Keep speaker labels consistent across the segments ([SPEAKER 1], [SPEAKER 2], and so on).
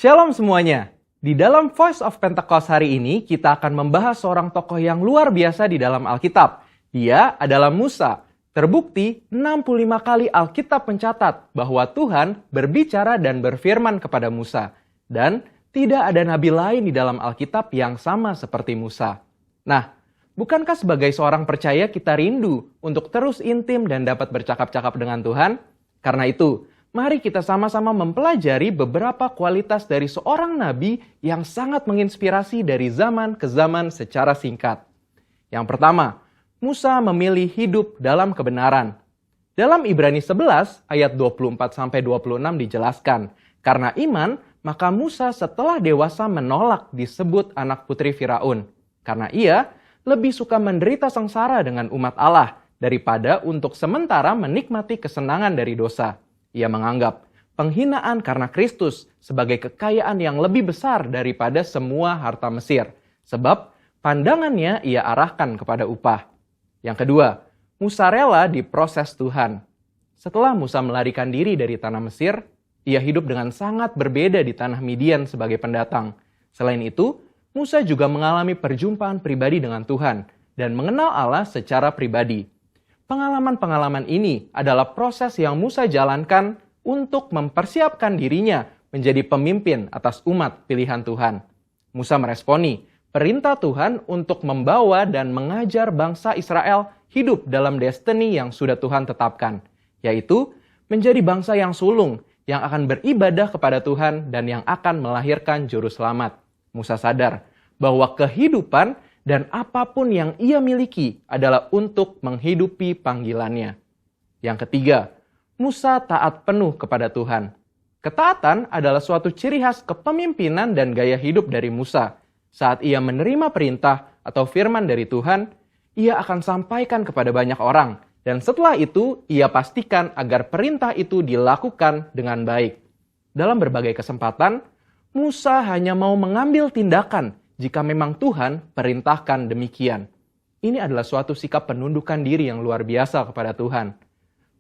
[SPEAKER 1] Shalom semuanya. Di dalam Voice of Pentecost hari ini, kita akan membahas seorang tokoh yang luar biasa di dalam Alkitab. Dia adalah Musa. Terbukti 65 kali Alkitab mencatat bahwa Tuhan berbicara dan berfirman kepada Musa. Dan tidak ada nabi lain di dalam Alkitab yang sama seperti Musa. Nah, bukankah sebagai seorang percaya kita rindu untuk terus intim dan dapat bercakap-cakap dengan Tuhan? Karena itu, mari kita sama-sama mempelajari beberapa kualitas dari seorang nabi yang sangat menginspirasi dari zaman ke zaman secara singkat. Yang pertama, Musa memilih hidup dalam kebenaran. Dalam Ibrani 11 ayat 24-26 dijelaskan, karena iman, maka Musa setelah dewasa menolak disebut anak putri Firaun. Karena ia lebih suka menderita sengsara dengan umat Allah daripada untuk sementara menikmati kesenangan dari dosa. Ia menganggap penghinaan karena Kristus sebagai kekayaan yang lebih besar daripada semua harta Mesir. Sebab pandangannya ia arahkan kepada upah. Yang kedua, Musa rela diproses Tuhan. Setelah Musa melarikan diri dari tanah Mesir, ia hidup dengan sangat berbeda di tanah Midian sebagai pendatang. Selain itu, Musa juga mengalami perjumpaan pribadi dengan Tuhan dan mengenal Allah secara pribadi. Pengalaman-pengalaman ini adalah proses yang Musa jalankan untuk mempersiapkan dirinya menjadi pemimpin atas umat pilihan Tuhan. Musa meresponi perintah Tuhan untuk membawa dan mengajar bangsa Israel hidup dalam destiny yang sudah Tuhan tetapkan, yaitu menjadi bangsa yang sulung, yang akan beribadah kepada Tuhan dan yang akan melahirkan juru selamat. Musa sadar bahwa kehidupan dan apapun yang ia miliki adalah untuk menghidupi panggilannya. Yang ketiga, Musa taat penuh kepada Tuhan. Ketaatan adalah suatu ciri khas kepemimpinan dan gaya hidup dari Musa. Saat ia menerima perintah atau firman dari Tuhan, ia akan sampaikan kepada banyak orang. Dan setelah itu, ia pastikan agar perintah itu dilakukan dengan baik. Dalam berbagai kesempatan, Musa hanya mau mengambil tindakan jika memang Tuhan perintahkan demikian. Ini adalah suatu sikap penundukan diri yang luar biasa kepada Tuhan.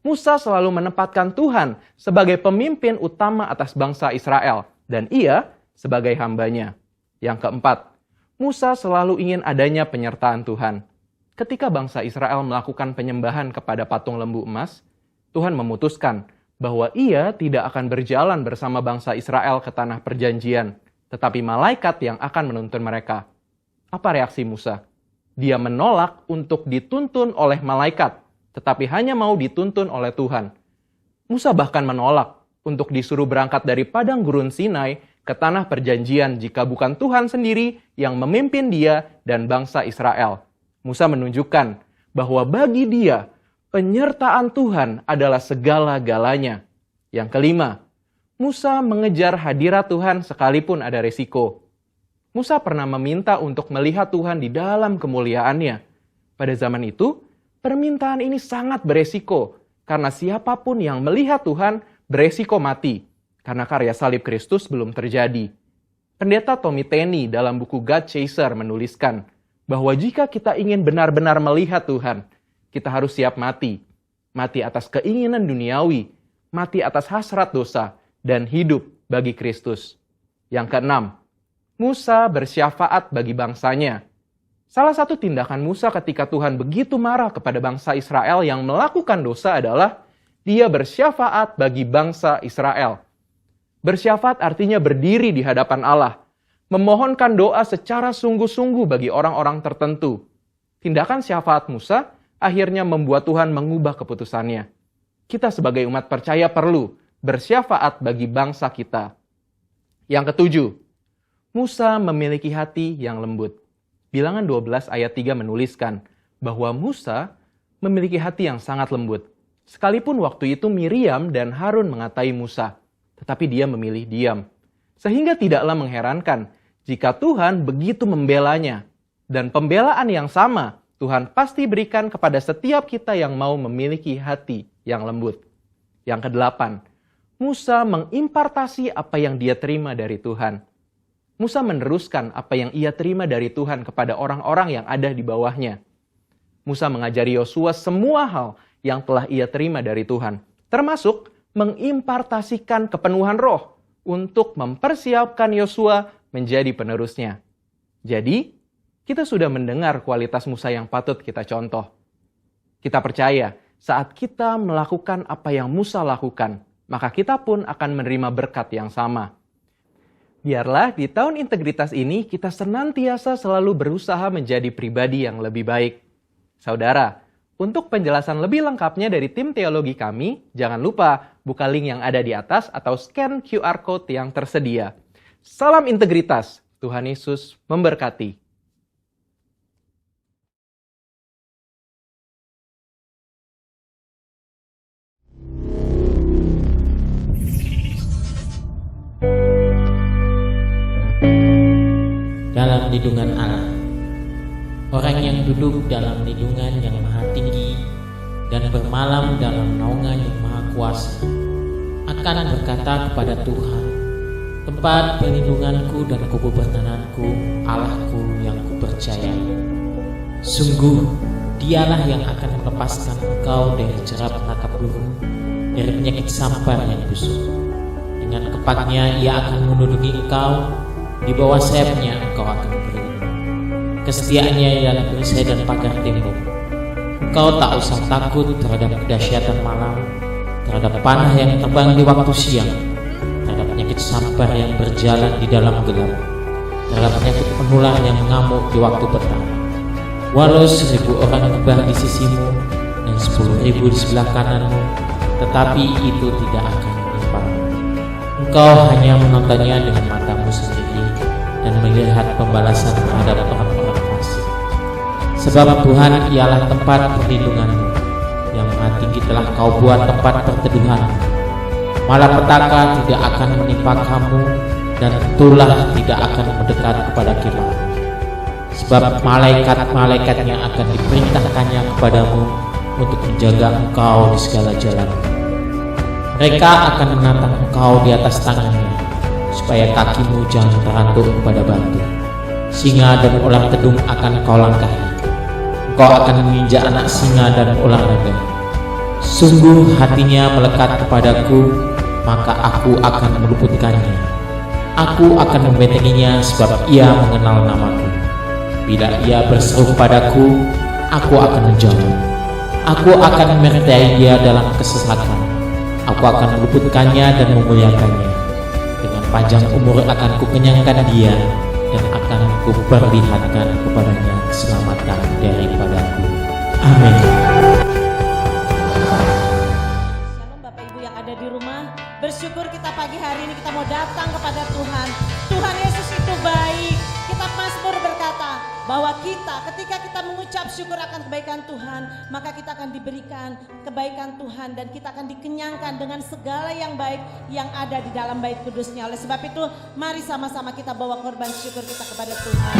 [SPEAKER 1] Musa selalu menempatkan Tuhan sebagai pemimpin utama atas bangsa Israel, dan ia sebagai hambanya. Yang keempat, Musa selalu ingin adanya penyertaan Tuhan. Ketika bangsa Israel melakukan penyembahan kepada patung lembu emas, Tuhan memutuskan bahwa ia tidak akan berjalan bersama bangsa Israel ke tanah perjanjian, tetapi malaikat yang akan menuntun mereka. Apa reaksi Musa? Dia menolak untuk dituntun oleh malaikat, tetapi hanya mau dituntun oleh Tuhan. Musa bahkan menolak untuk disuruh berangkat dari padang gurun Sinai ke tanah perjanjian jika bukan Tuhan sendiri yang memimpin dia dan bangsa Israel. Musa menunjukkan bahwa bagi dia, penyertaan Tuhan adalah segala-galanya. Yang kelima, Musa mengejar hadirat Tuhan sekalipun ada resiko. Musa pernah meminta untuk melihat Tuhan di dalam kemuliaannya. Pada zaman itu, permintaan ini sangat beresiko, karena siapapun yang melihat Tuhan beresiko mati, karena karya salib Kristus belum terjadi. Pendeta Tommy Tenney dalam buku God Chaser menuliskan bahwa jika kita ingin benar-benar melihat Tuhan, kita harus siap mati. Mati atas keinginan duniawi, mati atas hasrat dosa, dan hidup bagi Kristus. Yang keenam, Musa bersyafaat bagi bangsanya. Salah satu tindakan Musa ketika Tuhan begitu marah kepada bangsa Israel yang melakukan dosa adalah dia bersyafaat bagi bangsa Israel. Bersyafaat artinya berdiri di hadapan Allah, memohonkan doa secara sungguh-sungguh bagi orang-orang tertentu. Tindakan syafaat Musa akhirnya membuat Tuhan mengubah keputusannya. Kita sebagai umat percaya perlu bersyafaat bagi bangsa kita. Yang ketujuh, Musa memiliki hati yang lembut. Bilangan 12 ayat 3 menuliskan bahwa Musa memiliki hati yang sangat lembut. Sekalipun waktu itu Miriam dan Harun mengatai Musa, tetapi dia memilih diam. Sehingga tidaklah mengherankan jika Tuhan begitu membelanya. Dan pembelaan yang sama Tuhan pasti berikan kepada setiap kita yang mau memiliki hati yang lembut. Yang kedelapan, Musa mengimpartasi apa yang dia terima dari Tuhan. Musa meneruskan apa yang ia terima dari Tuhan kepada orang-orang yang ada di bawahnya. Musa mengajari Yosua semua hal yang telah ia terima dari Tuhan, termasuk mengimpartasikan kepenuhan roh untuk mempersiapkan Yosua menjadi penerusnya. Jadi, kita sudah mendengar kualitas Musa yang patut kita contoh. Kita percaya saat kita melakukan apa yang Musa lakukan, maka kita pun akan menerima berkat yang sama. Biarlah di tahun integritas ini kita senantiasa selalu berusaha menjadi pribadi yang lebih baik. Saudara, untuk penjelasan lebih lengkapnya dari tim teologi kami, jangan lupa buka link yang ada di atas atau scan QR Code yang tersedia. Salam integritas, Tuhan Yesus memberkati.
[SPEAKER 2] Dalam lindungan Allah, orang yang duduk dalam lindungan yang maha tinggi dan bermalam dalam naungan yang maha kuasa akan berkata kepada Tuhan, tempat perlindunganku dan kubu pertananku, Allahku yang kupercayai. Sungguh, dialah yang akan melepaskan engkau dari jerat penangkap burung, dari penyakit sampar yang busuk. Dengan kepaknya ia akan menundungi engkau, di bawah sayapnya engkau akan berlindung. Kesetiaannya ialah perisai dan pagar tembok. Engkau tak usah takut terhadap kedahsyatan malam, terhadap panah yang terbang di waktu siang, terhadap penyakit sampar yang berjalan di dalam gelap, terhadap penyakit penular yang mengamuk di waktu petang. Walau 1000 orang terbang di sisimu dan 10.000 di sebelah kananmu, tetapi itu tidak akan menimpamu. Engkau hanya menontonnya dengan matamu sendiri dan melihat pembalasan terhadap orang-orang fasik. Sebab Tuhan ialah tempat perlindunganmu, yang maha tinggi telah kau buat tempat perteduhanmu. Malapetaka tidak akan menimpa kamu, dan tulah tidak akan mendekat kepada kemahmu. Sebab malaikat-malaikatnya akan diperintahkannya kepadamu untuk menjaga engkau di segala jalanmu. Mereka akan menatang engkau di atas tangannya, supaya kakimu jangan terantuk pada batu. Singa dan ular tedung akan kau langkahi. Engkau akan menginjak anak singa dan ular naga. Sungguh hatinya melekat kepadaku, maka aku akan meluputkannya. Aku akan membentenginya sebab ia mengenal namaku. Bila ia berseru padaku, aku akan menjawab. Aku akan menyertai dia dalam kesesatan. Aku akan meluputkannya dan memuliakannya. Dengan panjang umur akan kukenyangkan dia, dan akan kuperlihatkan kepadanya keselamatan daripadaku. Amin.
[SPEAKER 3] Shalom Bapak Ibu yang ada di rumah. Bersyukur kita pagi hari ini kita mau datang kepada Tuhan. Tuhan Yesus itu baik. Kitab Mazmur berkata bahwa ketika kita mengucap syukur akan kebaikan Tuhan, maka kita akan diberikan kebaikan Tuhan dan kita akan dikenyangkan dengan segala yang baik yang ada di dalam bait kudusnya. Oleh sebab itu, mari sama-sama kita bawa korban syukur kita kepada Tuhan.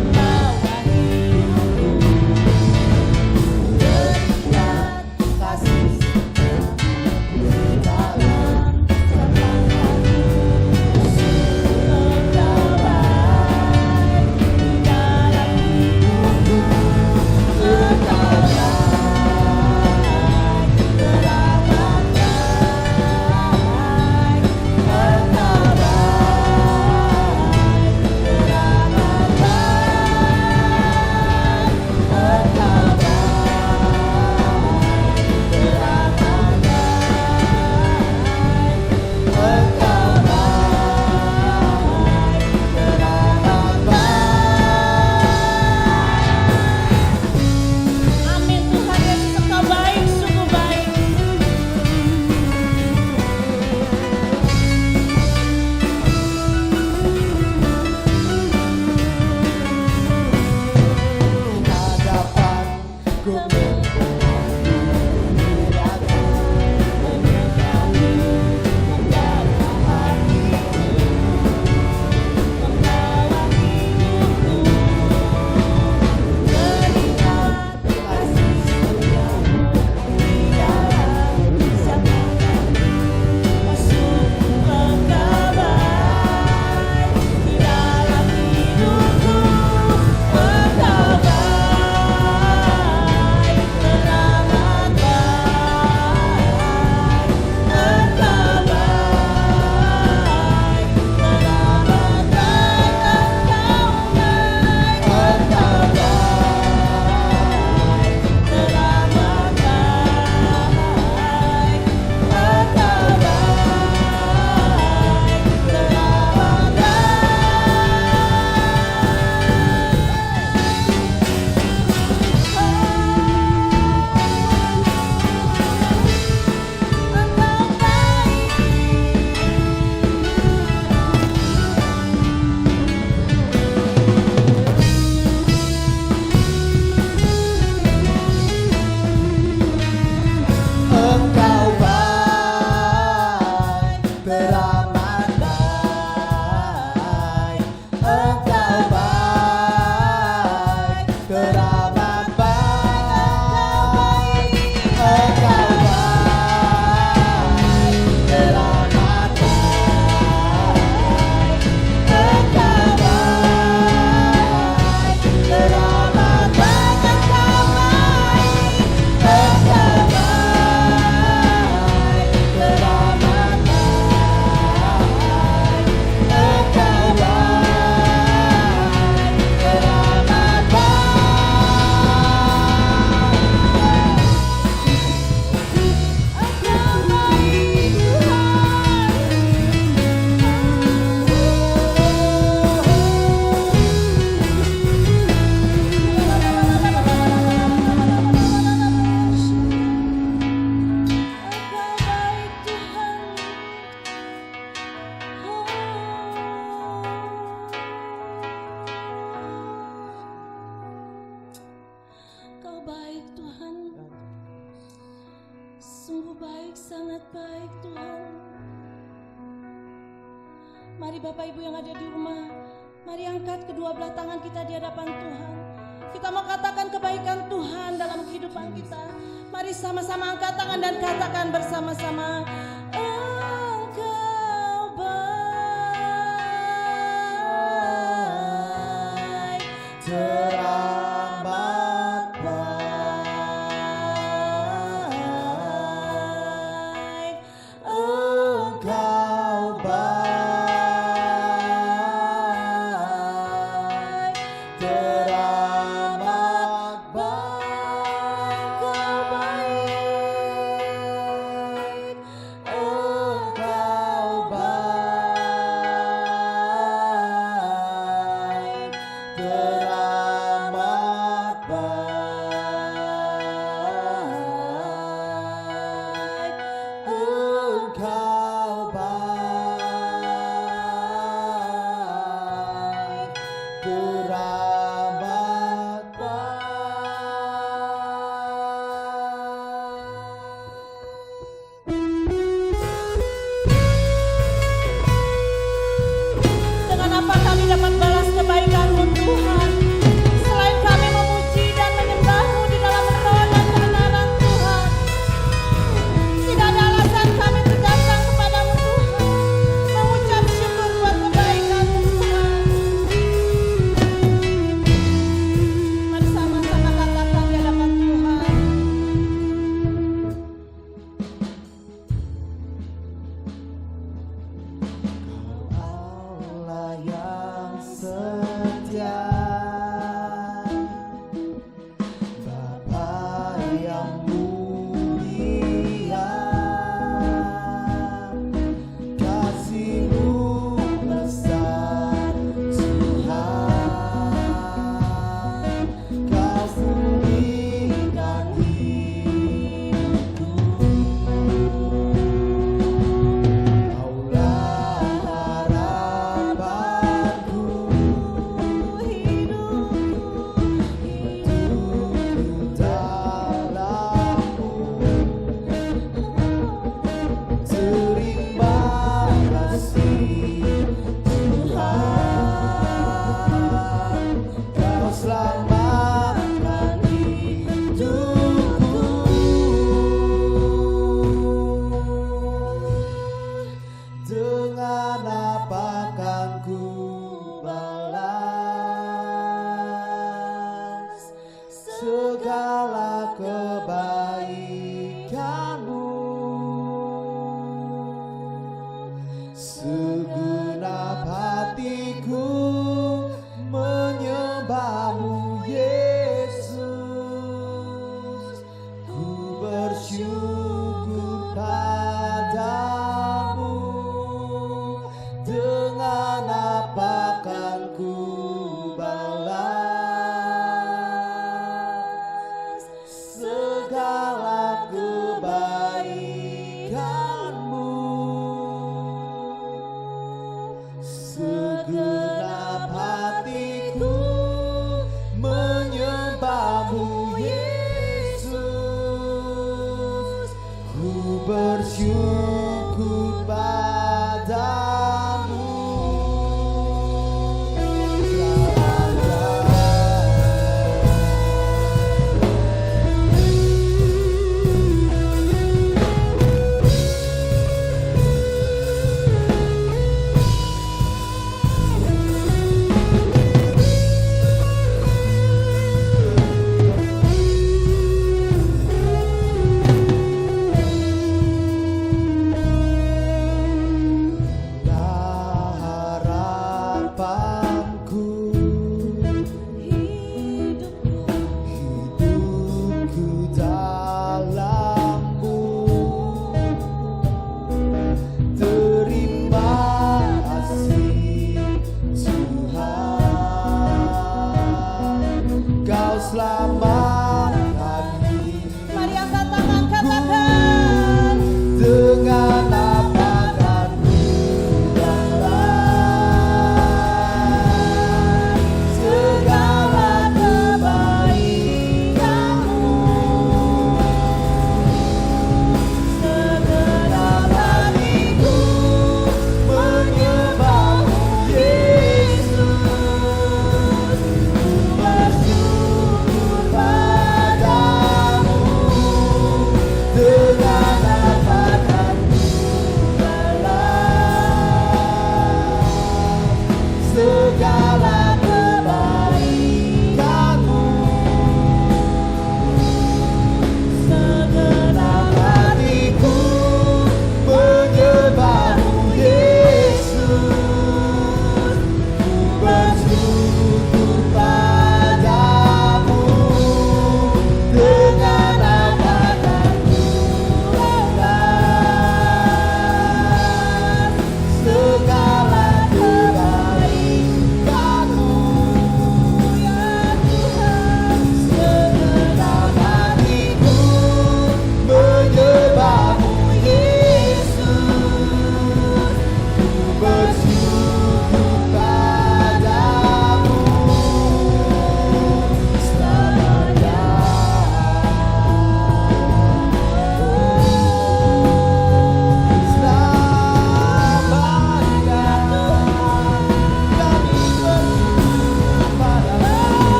[SPEAKER 4] Membawa hidupku
[SPEAKER 3] baik, sangat baik Tuhan. Mari Bapak Ibu yang ada di rumah, mari angkat kedua belah tangan kita di hadapan Tuhan. Kita mau katakan kebaikan Tuhan dalam kehidupan kita. Mari sama-sama angkat tangan dan katakan bersama-sama. Engkau baik, teramat baik. Engkau baik, teramat baik. Engkau baik, Engkau baik, teramat baik. Engkau baik, teramat Dengan apa kami dapat balas kebaikan-Mu Tuhan, selain kami memuji dan menyembah-Mu di dalam roh dan kebenaran Tuhan. Tidak ada alasan kami untuk datang kepadamu Tuhan, mengucap syukur buat kebaikan-Mu Tuhan. Mari sama-sama katakan di hadapan Tuhan. Allah yang setia, Bapa yang mulia, kasih-Mu besar Tuhan, Kau pulihkan hidupku. Kaulah harapanku, hidupku dalam-Mu. Terima kasih Tuhan, Kau selamatkan hidupku. Dengan apa kan ku balas segala kebaikan-Mu? Segenap hatiku menyembah-Mu Yesus, ku bersyukur padamu. Dengan apa kan ku balas segala kebaikan-Mu? Segenap hatiku menyembah-Mu Yesus, ku bersyukur padamu.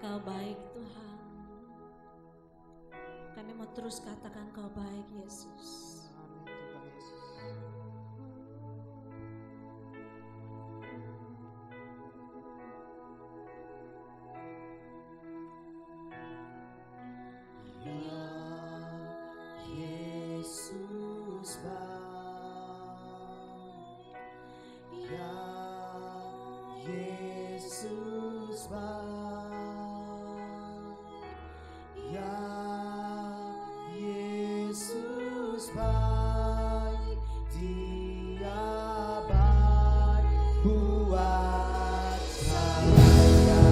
[SPEAKER 3] Engkau baik Tuhan. Kami mau terus katakan Kau baik Yesus.
[SPEAKER 4] Yesus baik, ya Yesus baik, ya Yesus baik, Dia baik buat saya.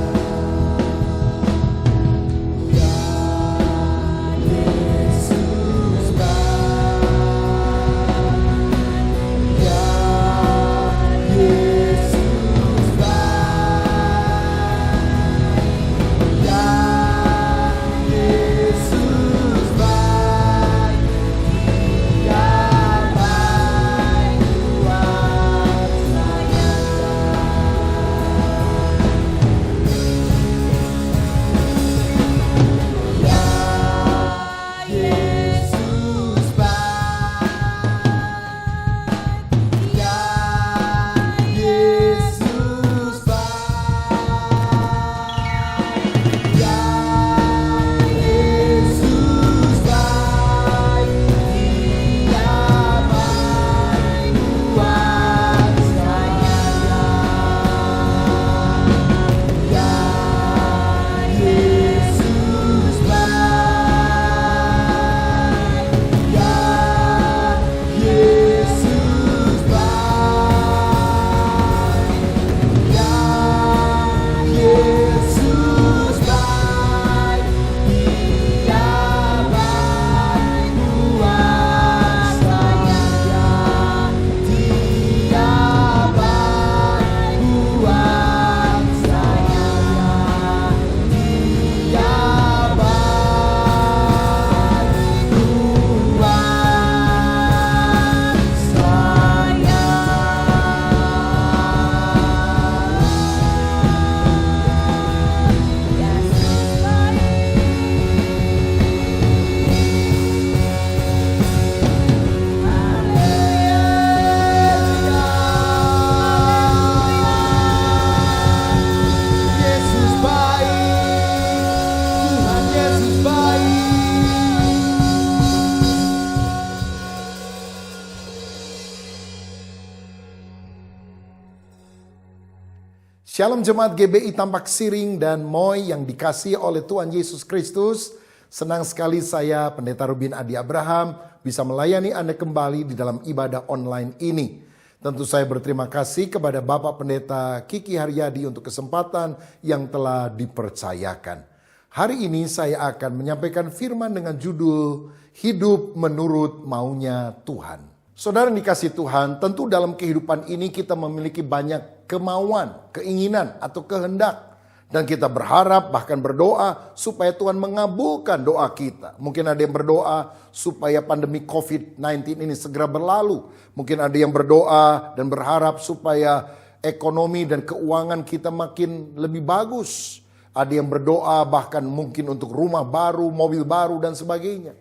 [SPEAKER 5] Shalom Jemaat GBI Tampak Siring dan Moy yang dikasihi oleh Tuhan Yesus Kristus. Senang sekali saya, Pendeta Rubin Adi Abraham, bisa melayani Anda kembali di dalam ibadah online ini. Tentu saya berterima kasih kepada Bapak Pendeta Kiki Haryadi untuk kesempatan yang telah dipercayakan. Hari ini saya akan menyampaikan firman dengan judul Hidup Menurut Maunya Tuhan. Saudara yang dikasihi Tuhan, tentu dalam kehidupan ini kita memiliki banyak kemauan, keinginan atau kehendak. Dan kita berharap bahkan berdoa supaya Tuhan mengabulkan doa kita. Mungkin ada yang berdoa supaya pandemi COVID-19 ini segera berlalu. Mungkin ada yang berdoa dan berharap supaya ekonomi dan keuangan kita makin lebih bagus. Ada yang berdoa bahkan mungkin untuk rumah baru, mobil baru dan sebagainya.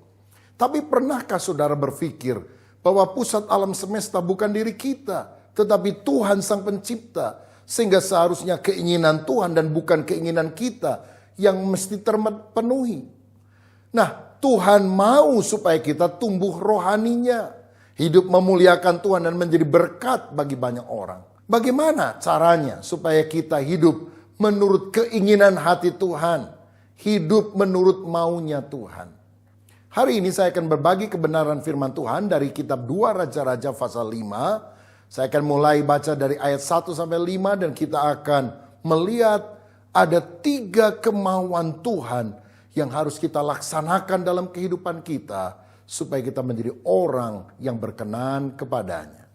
[SPEAKER 5] Tapi pernahkah saudara berpikir bahwa pusat alam semesta bukan diri kita, tetapi Tuhan Sang Pencipta, sehingga seharusnya keinginan Tuhan dan bukan keinginan kita yang mesti terpenuhi. Nah, Tuhan mau supaya kita tumbuh rohaninya, hidup memuliakan Tuhan dan menjadi berkat bagi banyak orang. Bagaimana caranya supaya kita hidup menurut keinginan hati Tuhan, hidup menurut maunya Tuhan? Hari ini saya akan berbagi kebenaran firman Tuhan dari kitab 2 Raja-Raja pasal 5. Saya akan mulai baca dari ayat 1 sampai 5 dan kita akan melihat ada 3 kemauan Tuhan yang harus kita laksanakan dalam kehidupan kita supaya kita menjadi orang yang berkenan kepadanya.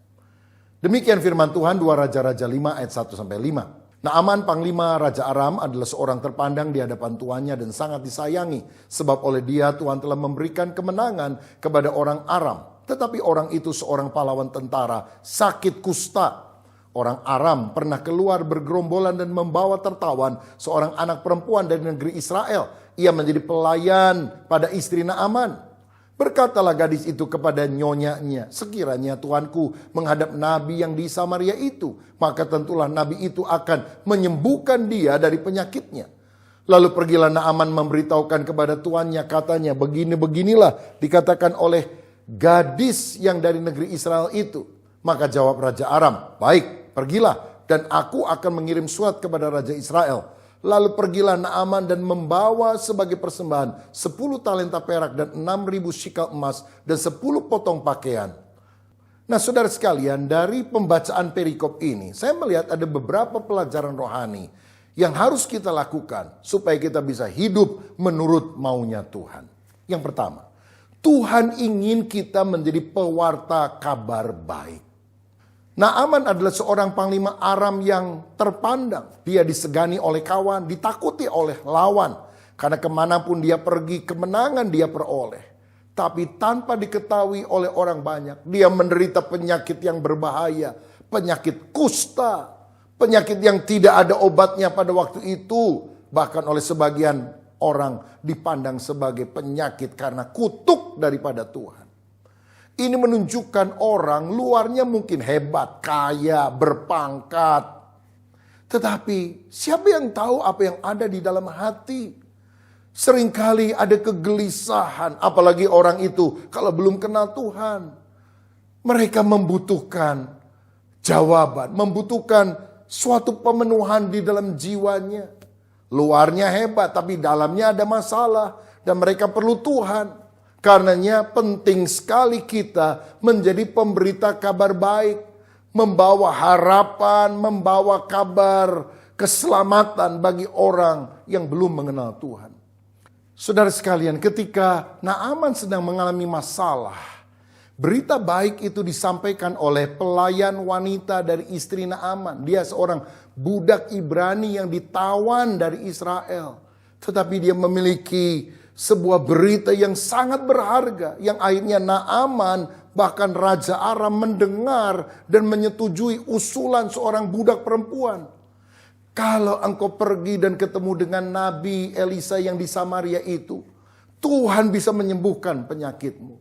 [SPEAKER 5] Demikian firman Tuhan 2 Raja-Raja 5 ayat 1 sampai 5. Naaman Panglima Raja Aram adalah seorang terpandang di hadapan tuannya dan sangat disayangi. Sebab oleh dia Tuhan telah memberikan kemenangan kepada orang Aram. Tetapi orang itu seorang pahlawan tentara, sakit kusta. Orang Aram pernah keluar bergerombolan dan membawa tertawan seorang anak perempuan dari negeri Israel. Ia menjadi pelayan pada istri Naaman. Berkatalah gadis itu kepada nyonyanya, sekiranya tuanku menghadap nabi yang di Samaria itu, maka tentulah nabi itu akan menyembuhkan dia dari penyakitnya. Lalu pergilah Naaman memberitahukan kepada tuannya, katanya, begini-beginilah dikatakan oleh gadis yang dari negeri Israel itu. Maka jawab Raja Aram, baik, pergilah dan aku akan mengirim surat kepada Raja Israel. Lalu pergilah Naaman dan membawa sebagai persembahan 10 talenta perak dan 6.000 shikal emas dan 10 potong pakaian. Nah saudara sekalian, dari pembacaan perikop ini saya melihat ada beberapa pelajaran rohani yang harus kita lakukan supaya kita bisa hidup menurut maunya Tuhan. Yang pertama, Tuhan ingin kita menjadi pewarta kabar baik. Naaman adalah seorang panglima Aram yang terpandang. Dia disegani oleh kawan, ditakuti oleh lawan. Karena kemanapun dia pergi, kemenangan dia peroleh. Tapi tanpa diketahui oleh orang banyak, dia menderita penyakit yang berbahaya. Penyakit kusta. Penyakit yang tidak ada obatnya pada waktu itu. Bahkan oleh sebagian orang dipandang sebagai penyakit karena kutuk daripada Tuhan. Ini menunjukkan orang luarnya mungkin hebat, kaya, berpangkat. Tetapi siapa yang tahu apa yang ada di dalam hati? Seringkali ada kegelisahan, apalagi orang itu kalau belum kenal Tuhan. Mereka membutuhkan jawaban, membutuhkan suatu pemenuhan di dalam jiwanya. Luarnya hebat, tapi dalamnya ada masalah dan mereka perlu Tuhan. Karenanya penting sekali kita menjadi pemberita kabar baik. Membawa harapan, membawa kabar keselamatan bagi orang yang belum mengenal Tuhan. Saudara sekalian, ketika Naaman sedang mengalami masalah, berita baik itu disampaikan oleh pelayan wanita dari istri Naaman. Dia seorang budak Ibrani yang ditawan dari Israel. Tetapi dia memiliki sebuah berita yang sangat berharga. Yang akhirnya Naaman bahkan Raja Aram mendengar dan menyetujui usulan seorang budak perempuan. Kalau engkau pergi dan ketemu dengan Nabi Elisa yang di Samaria itu, Tuhan bisa menyembuhkan penyakitmu.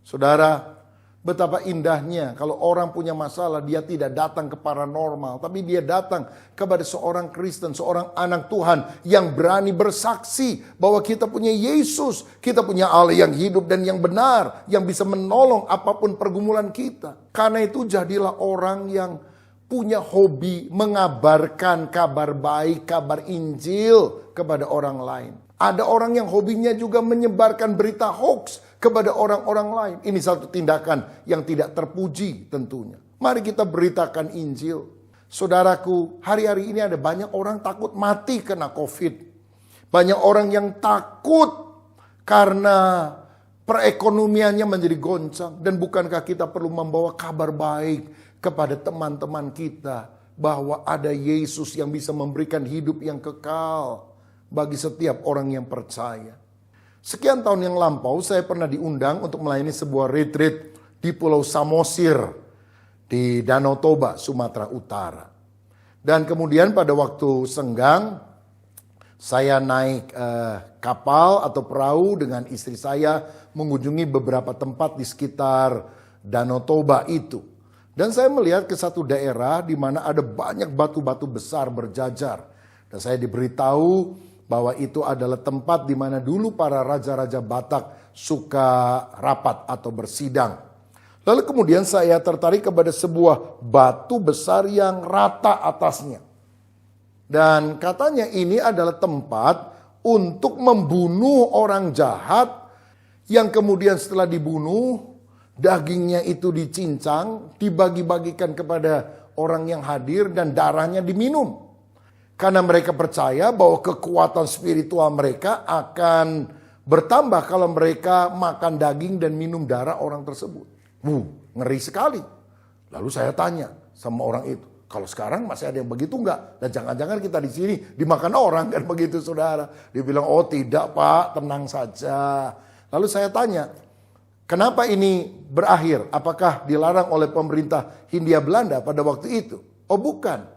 [SPEAKER 5] Saudara, betapa indahnya kalau orang punya masalah, dia tidak datang ke paranormal, tapi dia datang kepada seorang Kristen, seorang anak Tuhan yang berani bersaksi bahwa kita punya Yesus, kita punya Allah yang hidup dan yang benar, yang bisa menolong apapun pergumulan kita. Karena itu jadilah orang yang punya hobi mengabarkan kabar baik, kabar Injil kepada orang lain. Ada orang yang hobinya juga menyebarkan berita hoax kepada orang-orang lain. Ini satu tindakan yang tidak terpuji tentunya. Mari kita beritakan Injil. Saudaraku, hari-hari ini ada banyak orang takut mati kena COVID. Banyak orang yang takut karena perekonomiannya menjadi goncang. Dan bukankah kita perlu membawa kabar baik kepada teman-teman kita bahwa ada Yesus yang bisa memberikan hidup yang kekal bagi setiap orang yang percaya. Sekian tahun yang lampau saya pernah diundang untuk melayani sebuah retreat di Pulau Samosir di Danau Toba, Sumatera Utara. Dan kemudian pada waktu senggang saya naik kapal atau perahu dengan istri saya mengunjungi beberapa tempat di sekitar Danau Toba itu. Dan saya melihat ke satu daerah di mana ada banyak batu-batu besar berjajar. Dan saya diberitahu bahwa itu adalah tempat di mana dulu para raja-raja Batak suka rapat atau bersidang. Lalu kemudian saya tertarik kepada sebuah batu besar yang rata atasnya. Dan katanya ini adalah tempat untuk membunuh orang jahat yang kemudian setelah dibunuh, dagingnya itu dicincang, dibagi-bagikan kepada orang yang hadir dan darahnya diminum. Karena mereka percaya bahwa kekuatan spiritual mereka akan bertambah kalau mereka makan daging dan minum darah orang tersebut. Ngeri sekali. Lalu saya tanya sama orang itu, kalau sekarang masih ada yang begitu enggak? Dan jangan-jangan kita di sini dimakan orang kan begitu saudara. Dia bilang, oh tidak Pak, tenang saja. Lalu saya tanya, kenapa ini berakhir? Apakah dilarang oleh pemerintah Hindia Belanda pada waktu itu? Oh bukan.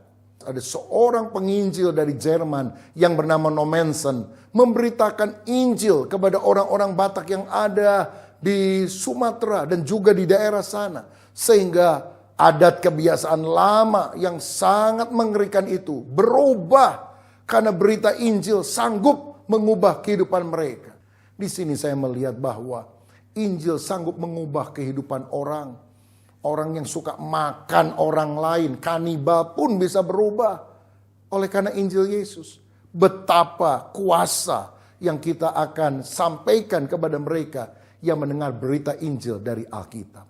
[SPEAKER 5] Ada seorang penginjil dari Jerman yang bernama Nommensen memberitakan Injil kepada orang-orang Batak yang ada di Sumatera dan juga di daerah sana. Sehingga adat kebiasaan lama yang sangat mengerikan itu berubah karena berita Injil sanggup mengubah kehidupan mereka. Di sini saya melihat bahwa Injil sanggup mengubah kehidupan orang. Orang yang suka makan orang lain, kanibal pun bisa berubah oleh karena Injil Yesus. Betapa kuasa yang kita akan sampaikan kepada mereka yang mendengar berita Injil dari Alkitab.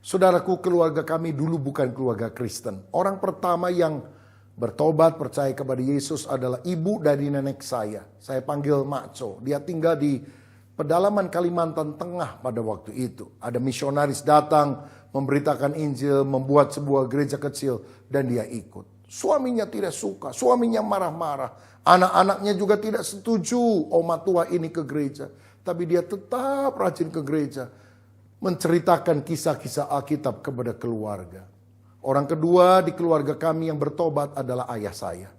[SPEAKER 5] Saudaraku, keluarga kami dulu bukan keluarga Kristen. Orang pertama yang bertobat percaya kepada Yesus adalah ibu dari nenek saya. Saya panggil Makco. Dia tinggal di pedalaman Kalimantan Tengah pada waktu itu. Ada misionaris datang memberitakan Injil, membuat sebuah gereja kecil, dan dia ikut. Suaminya tidak suka, suaminya marah-marah. Anak-anaknya juga tidak setuju oma tua ini ke gereja. Tapi dia tetap rajin ke gereja, menceritakan kisah-kisah Alkitab kepada keluarga. Orang kedua di keluarga kami yang bertobat adalah ayah saya.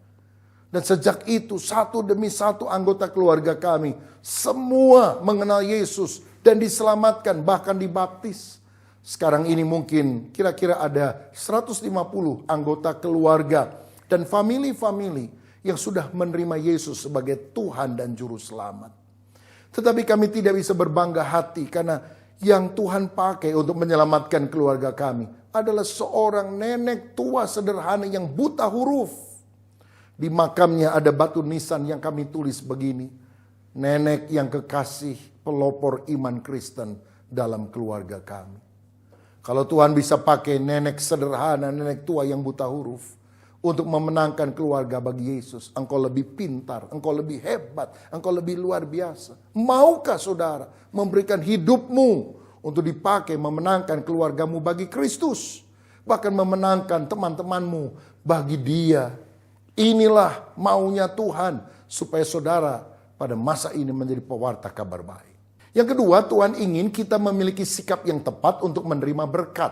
[SPEAKER 5] Dan sejak itu satu demi satu anggota keluarga kami semua mengenal Yesus dan diselamatkan, bahkan dibaptis. Sekarang ini mungkin kira-kira ada 150 anggota keluarga dan famili-famili yang sudah menerima Yesus sebagai Tuhan dan Juru Selamat. Tetapi kami tidak bisa berbangga hati karena yang Tuhan pakai untuk menyelamatkan keluarga kami adalah seorang nenek tua sederhana yang buta huruf. Di makamnya ada batu nisan yang kami tulis begini: nenek yang kekasih, pelopor iman Kristen dalam keluarga kami. Kalau Tuhan bisa pakai nenek sederhana, nenek tua yang buta huruf untuk memenangkan keluarga bagi Yesus, engkau lebih pintar, engkau lebih hebat, engkau lebih luar biasa. Maukah saudara memberikan hidupmu untuk dipakai memenangkan keluargamu bagi Kristus? Bahkan memenangkan teman-temanmu bagi Dia. Inilah maunya Tuhan supaya saudara pada masa ini menjadi pewarta kabar baik. Yang kedua, Tuhan ingin kita memiliki sikap yang tepat untuk menerima berkat.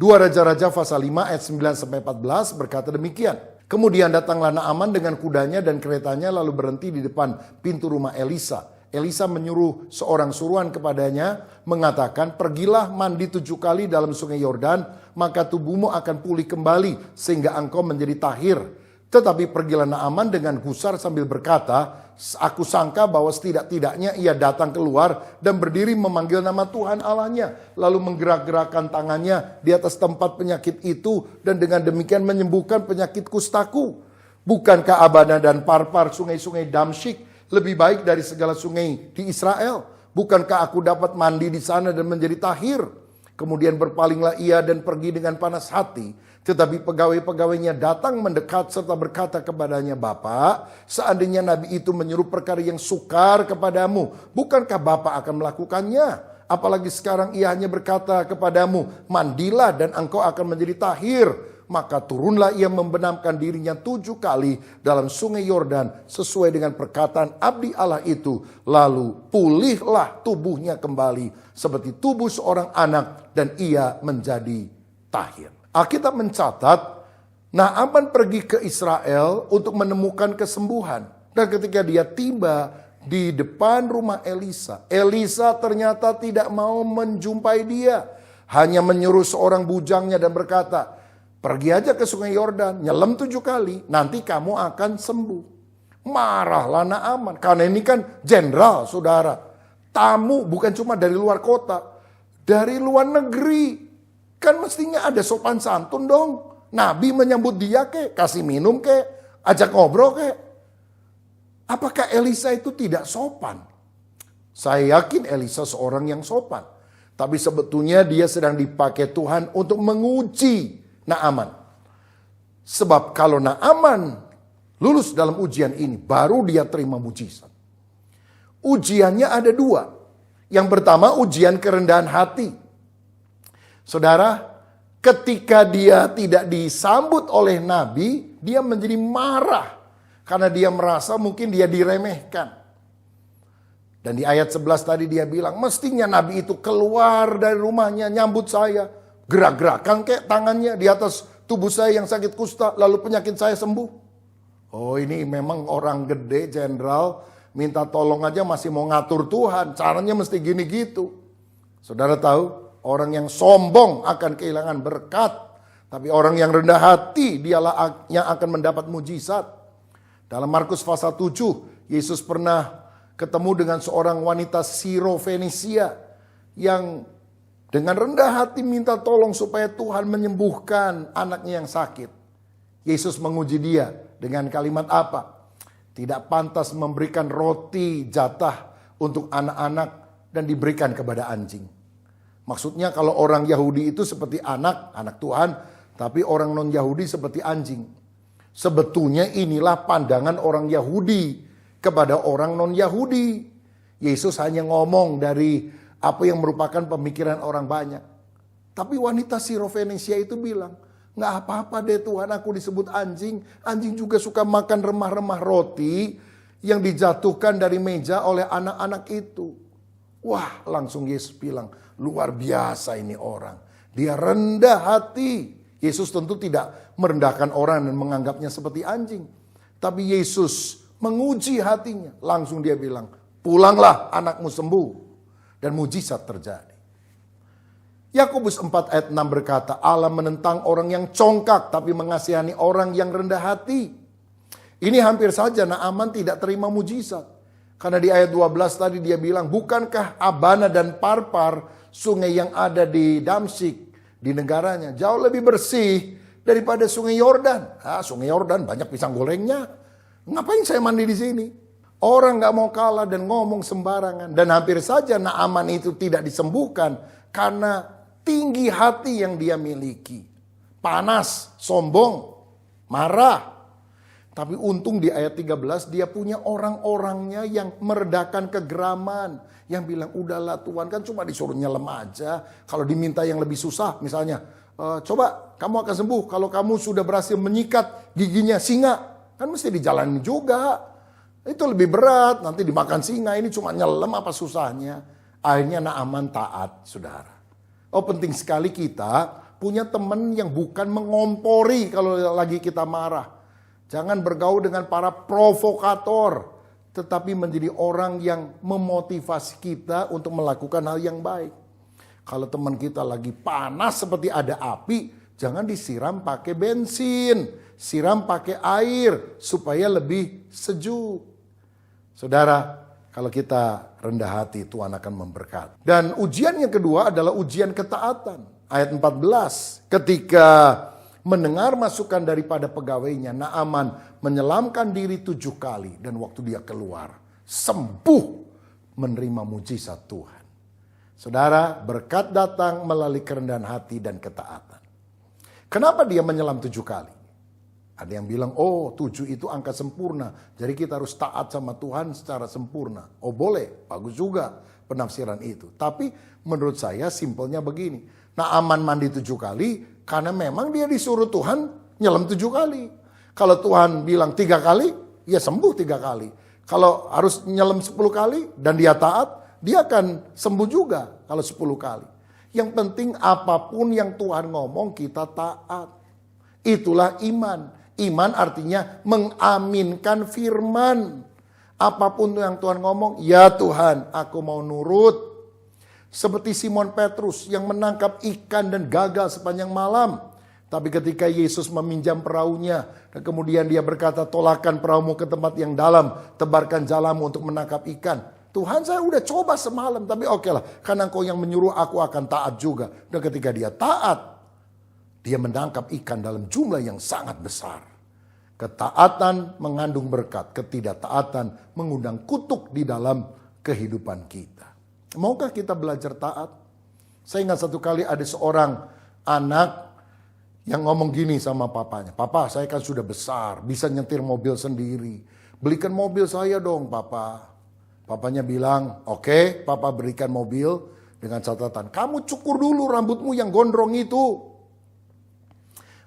[SPEAKER 5] 2 Raja-Raja pasal 5 ayat 9-14 berkata demikian. Kemudian datanglah Naaman dengan kudanya dan keretanya lalu berhenti di depan pintu rumah Elisa. Elisa menyuruh seorang suruhan kepadanya mengatakan, pergilah mandi 7 kali dalam sungai Yordan, maka tubuhmu akan pulih kembali sehingga engkau menjadi tahir. Tetapi pergilah Naaman dengan gusar sambil berkata, aku sangka bahwa setidak-tidaknya ia datang keluar dan berdiri memanggil nama Tuhan Allahnya. Lalu menggerak-gerakkan tangannya di atas tempat penyakit itu dan dengan demikian menyembuhkan penyakit kustaku. Bukankah Abana dan Parpar, sungai-sungai Damsyik, lebih baik dari segala sungai di Israel? Bukankah aku dapat mandi di sana dan menjadi tahir? Kemudian berpalinglah ia dan pergi dengan panas hati. Tetapi pegawai-pegawainya datang mendekat serta berkata kepadanya, Bapak, seandainya Nabi itu menyuruh perkara yang sukar kepadamu, bukankah Bapak akan melakukannya? Apalagi sekarang ia hanya berkata kepadamu, mandilah dan engkau akan menjadi tahir. Maka turunlah ia membenamkan dirinya 7 kali dalam sungai Yordan sesuai dengan perkataan abdi Allah itu. Lalu pulihlah tubuhnya kembali seperti tubuh seorang anak dan ia menjadi tahir. Alkitab mencatat, Naaman pergi ke Israel untuk menemukan kesembuhan. Dan ketika dia tiba di depan rumah Elisa, Elisa ternyata tidak mau menjumpai dia. Hanya menyuruh seorang bujangnya dan berkata, pergi aja ke sungai Yordan, nyelam 7 kali, nanti kamu akan sembuh. Marahlah Naaman, karena ini kan jenderal saudara. Tamu bukan cuma dari luar kota, dari luar negeri. Kan mestinya ada sopan santun dong. Nabi menyambut dia kasih minum ajak ngobrol Apakah Elisa itu tidak sopan? Saya yakin Elisa seorang yang sopan. Tapi sebetulnya dia sedang dipakai Tuhan untuk menguji Naaman. Sebab kalau Naaman lulus dalam ujian ini, baru dia terima mujizat. Ujiannya ada 2. Yang pertama ujian kerendahan hati. Saudara, ketika dia tidak disambut oleh Nabi, dia menjadi marah. Karena dia merasa mungkin dia diremehkan. Dan di ayat 11 tadi dia bilang, mestinya Nabi itu keluar dari rumahnya, nyambut saya. Gerak-gerakan tangannya di atas tubuh saya yang sakit kusta, lalu penyakit saya sembuh. Oh, ini memang orang gede, jenderal, minta tolong aja masih mau ngatur Tuhan. Caranya mesti gini gitu. Saudara tahu, orang yang sombong akan kehilangan berkat. Tapi orang yang rendah hati, dialah yang akan mendapat mujizat. Dalam Markus pasal 7, Yesus pernah ketemu dengan seorang wanita Sirofenisia yang dengan rendah hati minta tolong supaya Tuhan menyembuhkan anaknya yang sakit. Yesus menguji dia dengan kalimat apa? Tidak pantas memberikan roti jatah untuk anak-anak dan diberikan kepada anjing. Maksudnya kalau orang Yahudi itu seperti anak Tuhan, tapi orang non-Yahudi seperti anjing. Sebetulnya inilah pandangan orang Yahudi kepada orang non-Yahudi. Yesus hanya ngomong dari apa yang merupakan pemikiran orang banyak. Tapi wanita Sirofenisia itu bilang, nggak apa-apa deh Tuhan, aku disebut anjing. Anjing juga suka makan remah-remah roti yang dijatuhkan dari meja oleh anak-anak itu. Wah, langsung Yesus bilang, luar biasa ini orang. Dia rendah hati. Yesus tentu tidak merendahkan orang dan menganggapnya seperti anjing. Tapi Yesus menguji hatinya. Langsung dia bilang, pulanglah, anakmu sembuh. Dan mujizat terjadi. Yakobus 4 ayat 6 berkata, Allah menentang orang yang congkak tapi mengasihani orang yang rendah hati. Ini hampir saja Naaman tidak terima mujizat. Karena di ayat 12 tadi dia bilang, bukankah Abana dan Parpar, sungai yang ada di Damsyik, di negaranya, jauh lebih bersih daripada sungai Yordan. Sungai Yordan banyak pisang gorengnya. Ngapain saya mandi di sini? Orang gak mau kalah dan ngomong sembarangan. Dan hampir saja Naaman itu tidak disembuhkan karena tinggi hati yang dia miliki. Panas, sombong, marah. Tapi untung di ayat 13 dia punya orang-orangnya yang meredakan kegeraman. Yang bilang, udahlah Tuhan, kan cuma disuruh nyelam aja. Kalau diminta yang lebih susah, misalnya, coba kamu akan sembuh kalau kamu sudah berhasil menyikat giginya singa. Kan mesti dijalanin juga. Itu lebih berat, nanti dimakan singa, ini cuma nyelam apa susahnya. Akhirnya Naaman taat, saudara. Oh, penting sekali kita punya teman yang bukan mengompori kalau lagi kita marah. Jangan bergaul dengan para provokator, tetapi menjadi orang yang memotivasi kita untuk melakukan hal yang baik. Kalau teman kita lagi panas seperti ada api, jangan disiram pakai bensin, siram pakai air supaya lebih sejuk. Saudara, kalau kita rendah hati, Tuhan akan memberkati. Dan ujian yang kedua adalah ujian ketaatan. Ayat 14, ketika mendengar masukan daripada pegawainya, Naaman menyelamkan diri 7 kali. Dan waktu dia keluar, sembuh menerima mujizat Tuhan. Saudara, berkat datang melalui kerendahan hati dan ketaatan. Kenapa dia menyelam 7 kali? Ada yang bilang, oh 7 itu angka sempurna. Jadi kita harus taat sama Tuhan secara sempurna. Oh boleh, bagus juga penafsiran itu. Tapi menurut saya simpelnya begini. Naaman mandi 7 kali karena memang dia disuruh Tuhan nyelam 7 kali. Kalau Tuhan bilang 3 kali, ya sembuh 3 kali. Kalau harus nyelam 10 kali dan dia taat, dia akan sembuh juga kalau 10 kali. Yang penting apapun yang Tuhan ngomong kita taat. Itulah iman. Iman artinya mengaminkan firman. Apapun yang Tuhan ngomong, ya Tuhan, aku mau nurut. Seperti Simon Petrus yang menangkap ikan dan gagal sepanjang malam. Tapi ketika Yesus meminjam perahunya, dan kemudian dia berkata, tolakkan perahumu ke tempat yang dalam, tebarkan jalamu untuk menangkap ikan. Tuhan, saya udah coba semalam, tapi oke lah, karena Engkau yang menyuruh, aku akan taat juga. Dan ketika dia taat, dia menangkap ikan dalam jumlah yang sangat besar. Ketaatan mengandung berkat, ketidaktaatan mengundang kutuk di dalam kehidupan kita. Maukah kita belajar taat? Saya ingat satu kali ada seorang anak yang ngomong gini sama papanya. Papa, saya kan sudah besar, bisa nyetir mobil sendiri. Belikan mobil saya dong, Papa. Papanya bilang, oke, Papa berikan mobil dengan catatan. Kamu cukur dulu rambutmu yang gondrong itu.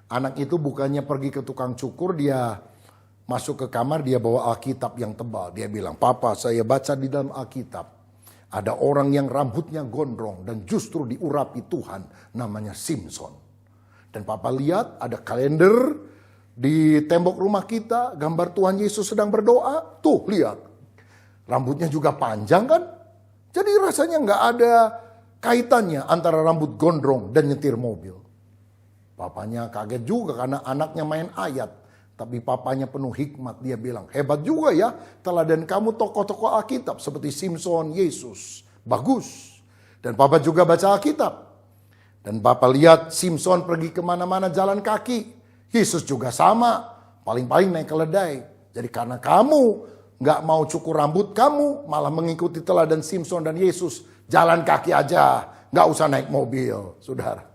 [SPEAKER 5] Anak itu bukannya pergi ke tukang cukur, dia masuk ke kamar, dia bawa Alkitab yang tebal. Dia bilang, Papa, saya baca di dalam Alkitab. Ada orang yang rambutnya gondrong dan justru diurapi Tuhan, namanya Simpson. Dan Papa lihat ada kalender di tembok rumah kita, gambar Tuhan Yesus sedang berdoa. Tuh lihat, rambutnya juga panjang kan? Jadi rasanya nggak ada kaitannya antara rambut gondrong dan nyetir mobil. Papanya kaget juga karena anaknya main ayat. Tapi papanya penuh hikmat, dia bilang, hebat juga ya teladan kamu tokoh-tokoh Alkitab seperti Simson, Yesus. Bagus. Dan Papa juga baca Alkitab. Dan Papa lihat Simson pergi kemana-mana jalan kaki. Yesus juga sama, paling-paling naik keledai. Jadi karena kamu gak mau cukur rambut kamu, malah mengikuti teladan Simson dan Yesus. Jalan kaki aja, gak usah naik mobil, saudara.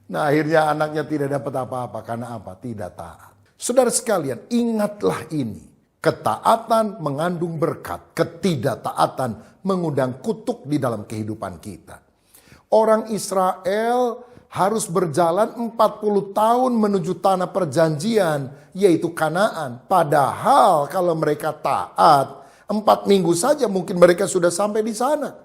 [SPEAKER 5] Nah akhirnya anaknya tidak dapat apa-apa, karena apa? Tidak taat. Saudara sekalian, ingatlah ini. Ketaatan mengandung berkat, ketidaktaatan mengundang kutuk di dalam kehidupan kita. Orang Israel harus berjalan 40 tahun menuju tanah perjanjian, yaitu Kanaan. Padahal kalau mereka taat, 4 minggu saja mungkin mereka sudah sampai di sana.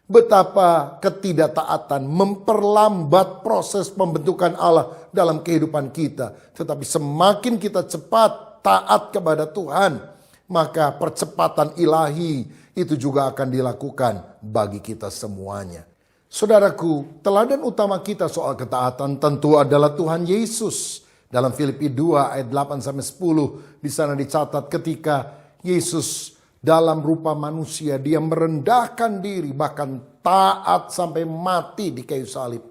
[SPEAKER 5] Betapa ketidaktaatan memperlambat proses pembentukan Allah dalam kehidupan kita. Tetapi semakin kita cepat taat kepada Tuhan, maka percepatan ilahi itu juga akan dilakukan bagi kita semuanya. Saudaraku, teladan utama kita soal ketaatan tentu adalah Tuhan Yesus. Dalam Filipi 2 ayat 8-10 di sana dicatat ketika Yesus dalam rupa manusia, dia merendahkan diri, bahkan taat sampai mati di kayu salib.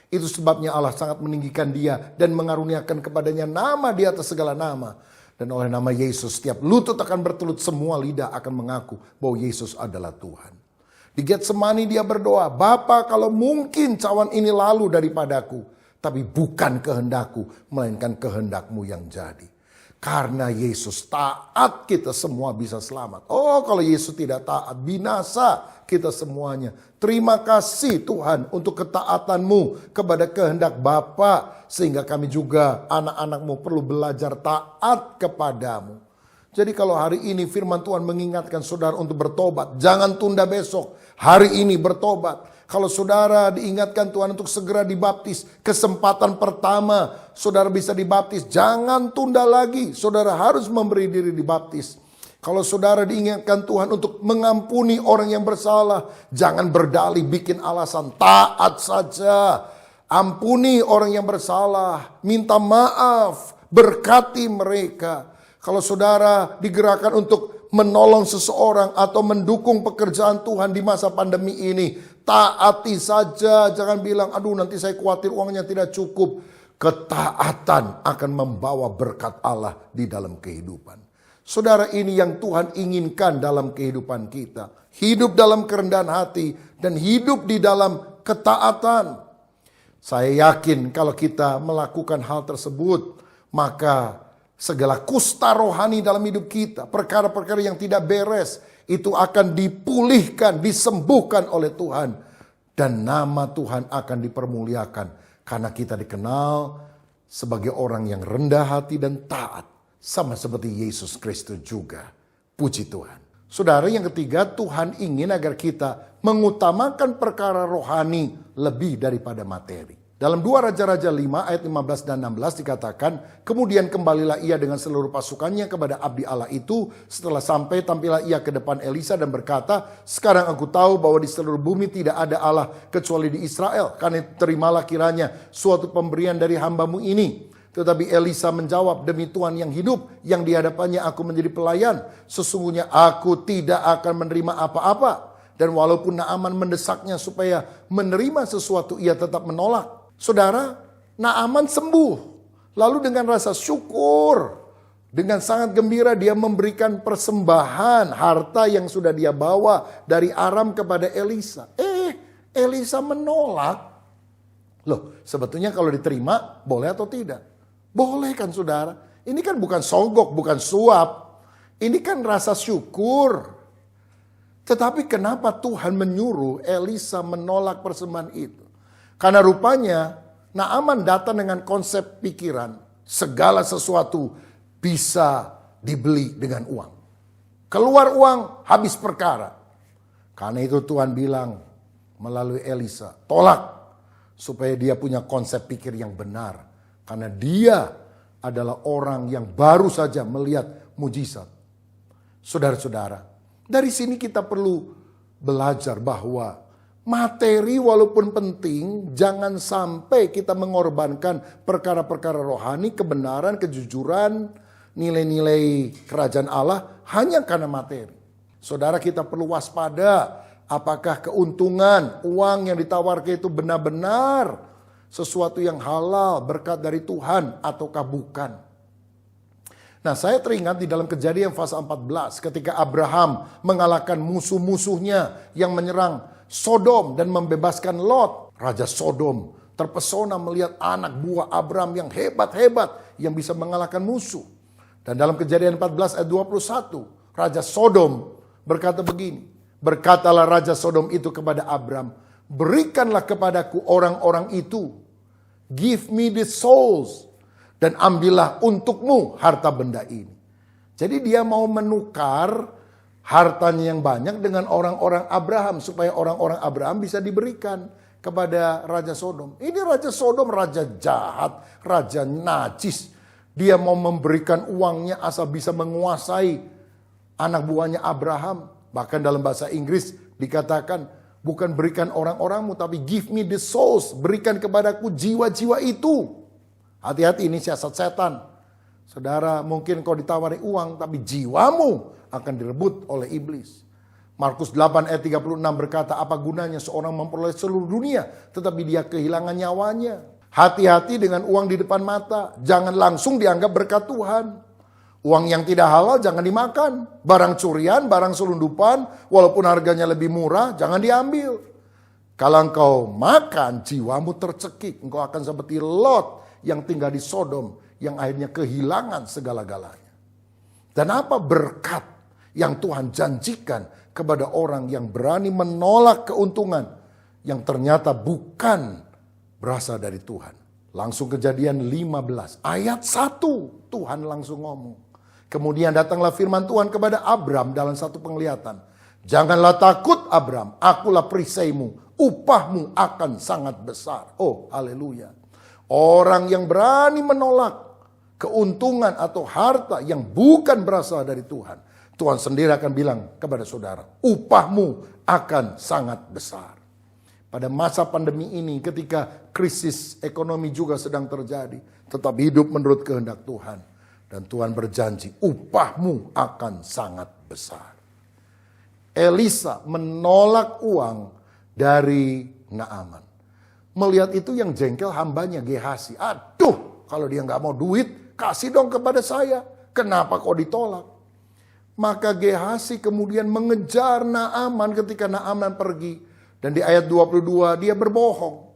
[SPEAKER 5] Itu sebabnya Allah sangat meninggikan dia dan mengaruniakan kepadanya nama di atas segala nama. Dan oleh nama Yesus setiap lutut akan bertelut, semua lidah akan mengaku bahwa Yesus adalah Tuhan. Di Getsemani dia berdoa, Bapa kalau mungkin cawan ini lalu daripadaku, tapi bukan kehendakku, melainkan kehendakmu yang jadi. Karena Yesus taat, kita semua bisa selamat. Oh, kalau Yesus tidak taat, binasa kita semuanya. Terima kasih Tuhan untuk ketaatanmu kepada kehendak Bapa, sehingga kami juga anak-anakmu perlu belajar taat kepadamu. Jadi kalau hari ini firman Tuhan mengingatkan saudara untuk bertobat, jangan tunda besok. Hari ini bertobat. Kalau saudara diingatkan Tuhan untuk segera dibaptis, kesempatan pertama saudara bisa dibaptis, jangan tunda lagi. Saudara harus memberi diri dibaptis. Kalau saudara diingatkan Tuhan untuk mengampuni orang yang bersalah, jangan berdalih bikin alasan, taat saja. Ampuni orang yang bersalah, minta maaf, berkati mereka. Kalau saudara digerakkan untuk menolong seseorang atau mendukung pekerjaan Tuhan di masa pandemi ini, taati saja, jangan bilang, aduh nanti saya khawatir uangnya tidak cukup. Ketaatan akan membawa berkat Allah di dalam kehidupan. Saudara, ini yang Tuhan inginkan dalam kehidupan kita. Hidup dalam kerendahan hati dan hidup di dalam ketaatan. Saya yakin kalau kita melakukan hal tersebut, maka segala kusta rohani dalam hidup kita, perkara-perkara yang tidak beres, itu akan dipulihkan, disembuhkan oleh Tuhan. Dan nama Tuhan akan dipermuliakan. Karena kita dikenal sebagai orang yang rendah hati dan taat. Sama seperti Yesus Kristus juga. Puji Tuhan. Saudara, yang ketiga, Tuhan ingin agar kita mengutamakan perkara rohani lebih daripada materi. Dalam 2 Raja-Raja 5 ayat 15 dan 16 dikatakan, kemudian kembalilah ia dengan seluruh pasukannya kepada abdi Allah itu. Setelah sampai tampilah ia ke depan Elisa dan berkata, sekarang aku tahu bahwa di seluruh bumi tidak ada Allah kecuali di Israel. Karena terimalah kiranya suatu pemberian dari hambamu ini. Tetapi Elisa menjawab, demi Tuhan yang hidup, yang di hadapannya aku menjadi pelayan, sesungguhnya aku tidak akan menerima apa-apa. Dan walaupun Naaman mendesaknya supaya menerima sesuatu, ia tetap menolak. Saudara, Naaman sembuh. Lalu dengan rasa syukur, dengan sangat gembira dia memberikan persembahan harta yang sudah dia bawa dari Aram kepada Elisa. Elisa menolak. Loh, sebetulnya kalau diterima boleh atau tidak? Boleh kan saudara? Ini kan bukan sogok, bukan suap. Ini kan rasa syukur. Tetapi kenapa Tuhan menyuruh Elisa menolak persembahan itu? Karena rupanya Naaman datang dengan konsep pikiran segala sesuatu bisa dibeli dengan uang. Keluar uang, habis perkara. Karena itu Tuhan bilang melalui Elisa, tolak supaya dia punya konsep pikir yang benar. Karena dia adalah orang yang baru saja melihat mujizat. Saudara-saudara, dari sini kita perlu belajar bahwa materi walaupun penting, jangan sampai kita mengorbankan perkara-perkara rohani, kebenaran, kejujuran, nilai-nilai kerajaan Allah hanya karena materi. Saudara, kita perlu waspada apakah keuntungan uang yang ditawarkan itu benar-benar sesuatu yang halal, berkat dari Tuhan ataukah bukan. Nah, saya teringat di dalam Kejadian pasal 14 ketika Abraham mengalahkan musuh-musuhnya yang menyerang Sodom dan membebaskan Lot. Raja Sodom terpesona melihat anak buah Abraham yang hebat-hebat yang bisa mengalahkan musuh. Dan dalam Kejadian 14 ayat 21, Raja Sodom berkata begini. Berkatalah Raja Sodom itu kepada Abraham, berikanlah kepadaku orang-orang itu. Give me the souls. Dan ambillah untukmu harta benda ini. Jadi dia mau menukar hartanya yang banyak dengan orang-orang Abraham. Supaya orang-orang Abraham bisa diberikan kepada Raja Sodom. Ini Raja Sodom raja jahat, raja najis. Dia mau memberikan uangnya asal bisa menguasai anak buahnya Abraham. Bahkan dalam bahasa Inggris dikatakan, bukan berikan orang-orangmu, tapi give me the souls. Berikan kepadaku jiwa-jiwa itu. Hati-hati, ini siasat setan. Saudara, mungkin kau ditawari uang, tapi jiwamu akan direbut oleh iblis. Markus 8 ayat 36 berkata, apa gunanya seorang memperoleh seluruh dunia, tetapi dia kehilangan nyawanya. Hati-hati dengan uang di depan mata. Jangan langsung dianggap berkat Tuhan. Uang yang tidak halal jangan dimakan. Barang curian, barang selundupan, walaupun harganya lebih murah, jangan diambil. Kalau engkau makan, jiwamu tercekik. Engkau akan seperti Lot yang tinggal di Sodom, yang akhirnya kehilangan segala-galanya. Dan apa berkat yang Tuhan janjikan kepada orang yang berani menolak keuntungan yang ternyata bukan berasal dari Tuhan. Langsung Kejadian 15 ayat 1 Tuhan langsung ngomong. Kemudian datanglah firman Tuhan kepada Abram dalam satu penglihatan. Janganlah takut Abram, akulah perisaimu, upahmu akan sangat besar. Oh, haleluya. Orang yang berani menolak keuntungan atau harta yang bukan berasal dari Tuhan. Tuhan sendiri akan bilang kepada saudara, upahmu akan sangat besar. Pada masa pandemi ini ketika krisis ekonomi juga sedang terjadi. Tetap hidup menurut kehendak Tuhan. Dan Tuhan berjanji, upahmu akan sangat besar. Elisa menolak uang dari Naaman. Melihat itu yang jengkel hambanya Gehasi. Aduh, kalau dia nggak mau duit, kasih dong kepada saya. Kenapa kok ditolak? Maka Gehasi kemudian mengejar Naaman ketika Naaman pergi. Dan di ayat 22 dia berbohong.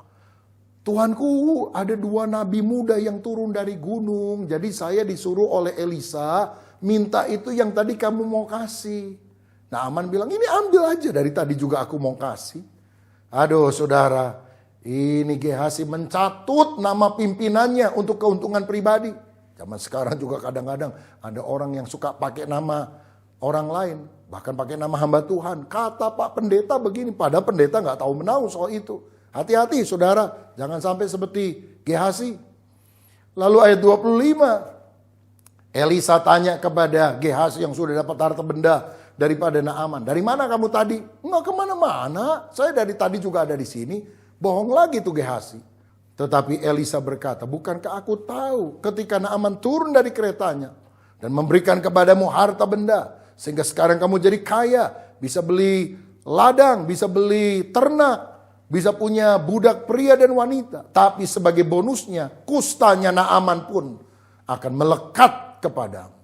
[SPEAKER 5] Tuanku, ada 2 nabi muda yang turun dari gunung. Jadi saya disuruh oleh Elisa, minta itu yang tadi kamu mau kasih. Naaman bilang, ini ambil aja, dari tadi juga aku mau kasih. Aduh saudara, ini Gehasi mencatut nama pimpinannya untuk keuntungan pribadi. Zaman sekarang juga kadang-kadang ada orang yang suka pakai nama orang lain. Bahkan pakai nama hamba Tuhan. Kata Pak Pendeta begini, padahal pendeta gak tahu menahu soal itu. Hati-hati saudara, jangan sampai seperti Gehasi. Lalu ayat 25. Elisa tanya kepada Gehasi yang sudah dapat harta benda daripada Naaman. Dari mana kamu tadi? Enggak kemana-mana, saya dari tadi juga ada di sini. Bohong lagi tuh Gehasi. Tetapi Elisa berkata, bukankah aku tahu ketika Naaman turun dari keretanya dan memberikan kepadamu harta benda, sehingga sekarang kamu jadi kaya, bisa beli ladang, bisa beli ternak, bisa punya budak pria dan wanita. Tapi sebagai bonusnya, kustanya Naaman pun akan melekat kepadamu.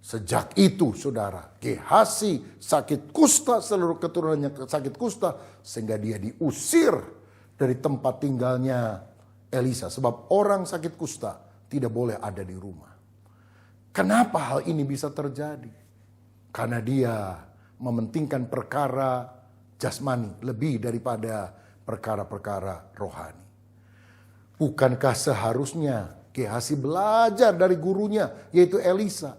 [SPEAKER 5] Sejak itu saudara, Gehasi sakit kusta, seluruh keturunannya sakit kusta, sehingga dia diusir dari tempat tinggalnya Elisa. Sebab orang sakit kusta tidak boleh ada di rumah. Kenapa hal ini bisa terjadi? Karena dia mementingkan perkara jasmani lebih daripada perkara-perkara rohani. Bukankah seharusnya Gehasi belajar dari gurunya, yaitu Elisa?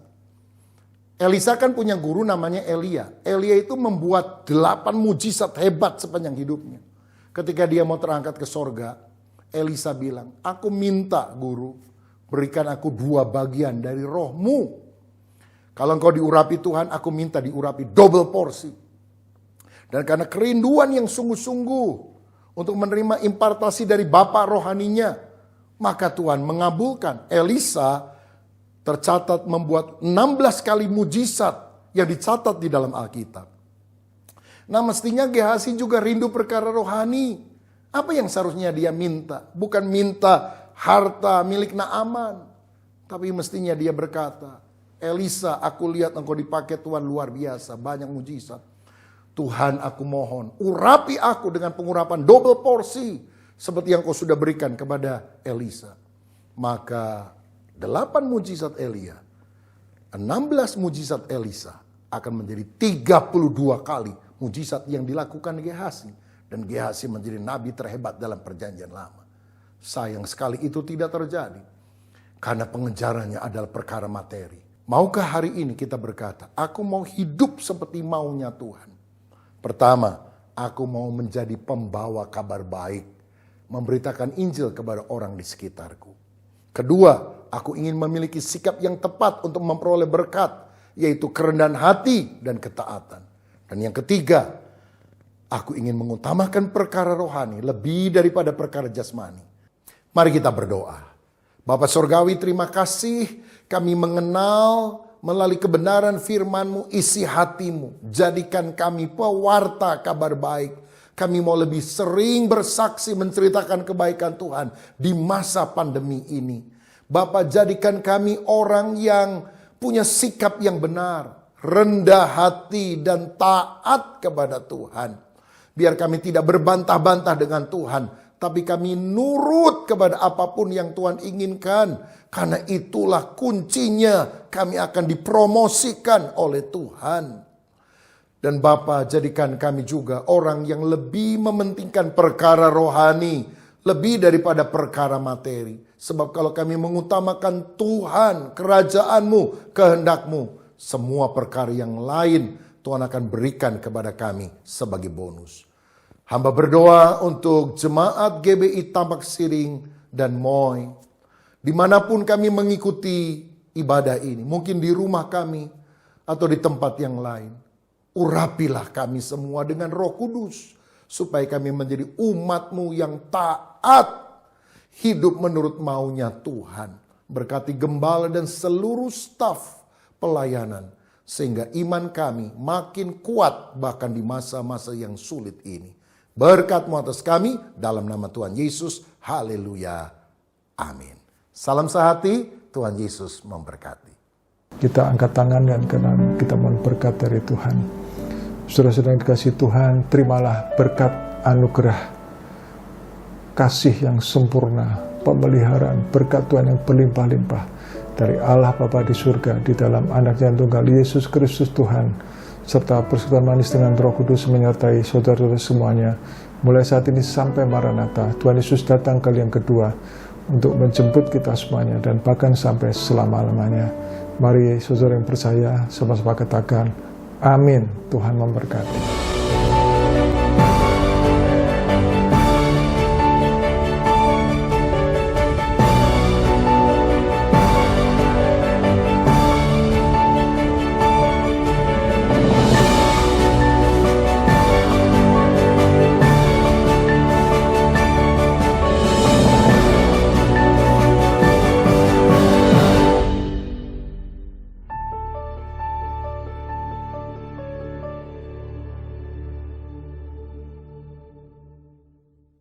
[SPEAKER 5] Elisa kan punya guru namanya Elia. Elia itu membuat 8 mujizat hebat sepanjang hidupnya. Ketika dia mau terangkat ke sorga, Elisa bilang, aku minta guru, berikan aku 2 bagian dari rohmu. Kalau engkau diurapi Tuhan, aku minta diurapi double porsi. Dan karena kerinduan yang sungguh-sungguh untuk menerima impartasi dari Bapa rohaninya, maka Tuhan mengabulkan. Elisa tercatat membuat 16 kali mujizat yang dicatat di dalam Alkitab. Nah, mestinya Gehazi juga rindu perkara rohani. Apa yang seharusnya dia minta? Bukan minta harta milik Naaman. Tapi mestinya dia berkata, Elisa, aku lihat engkau dipakai Tuhan luar biasa, banyak mujizat. Tuhan, aku mohon, urapi aku dengan pengurapan double porsi seperti yang kau sudah berikan kepada Elisa. Maka 8 mujizat Elia, 16 mujizat Elisa akan menjadi 32 kali mujizat yang dilakukan Gehazi. Dan Gehazi menjadi nabi terhebat dalam perjanjian lama. Sayang sekali itu tidak terjadi. Karena pengejarannya adalah perkara materi. Maukah hari ini kita berkata, aku mau hidup seperti maunya Tuhan. Pertama, aku mau menjadi pembawa kabar baik. Memberitakan Injil kepada orang di sekitarku. Kedua, aku ingin memiliki sikap yang tepat untuk memperoleh berkat. Yaitu kerendahan hati dan ketaatan. Dan yang ketiga, aku ingin mengutamakan perkara rohani lebih daripada perkara jasmani. Mari kita berdoa. Bapa Surgawi, terima kasih kami mengenal melalui kebenaran firman-Mu, isi hati-Mu. Jadikan kami pewarta kabar baik. Kami mau lebih sering bersaksi menceritakan kebaikan Tuhan di masa pandemi ini. Bapa, jadikan kami orang yang punya sikap yang benar, rendah hati dan taat kepada Tuhan. Biar kami tidak berbantah-bantah dengan Tuhan, tapi kami nurut kepada apapun yang Tuhan inginkan. Karena itulah kuncinya kami akan dipromosikan oleh Tuhan. Dan Bapa, jadikan kami juga orang yang lebih mementingkan perkara rohani, lebih daripada perkara materi. Sebab kalau kami mengutamakan Tuhan, kerajaan-Mu, kehendak-Mu, semua perkara yang lain Tuhan akan berikan kepada kami sebagai bonus. Hamba berdoa untuk jemaat GBI Tambak Siring dan Moy. Dimanapun kami mengikuti ibadah ini. Mungkin di rumah kami atau di tempat yang lain. Urapilah kami semua dengan Roh Kudus. Supaya kami menjadi umat-Mu yang taat. Hidup menurut maunya Tuhan. Berkati gembala dan seluruh staf pelayanan. Sehingga iman kami makin kuat bahkan di masa-masa yang sulit ini. Berkat-Mu atas kami dalam nama Tuhan Yesus. Haleluya. Amin. Salam sehati, Tuhan Yesus memberkati.
[SPEAKER 6] Kita angkat tangan dan kita mohon berkat dari Tuhan. Saudara-saudara yang dikasihi Tuhan, terimalah berkat anugerah kasih yang sempurna, pemeliharaan, berkat Tuhan yang berlimpah-limpah dari Allah Bapa di surga, di dalam Anak-Nya tunggal Yesus Kristus Tuhan, serta persekutuan manis dengan Roh Kudus menyertai saudara-saudara semuanya, mulai saat ini sampai Maranatha. Tuhan Yesus datang kali yang kedua untuk menjemput kita semuanya dan bahkan sampai selama-lamanya. Mari saudara yang percaya sama-sama katakan, amin. Tuhan memberkati.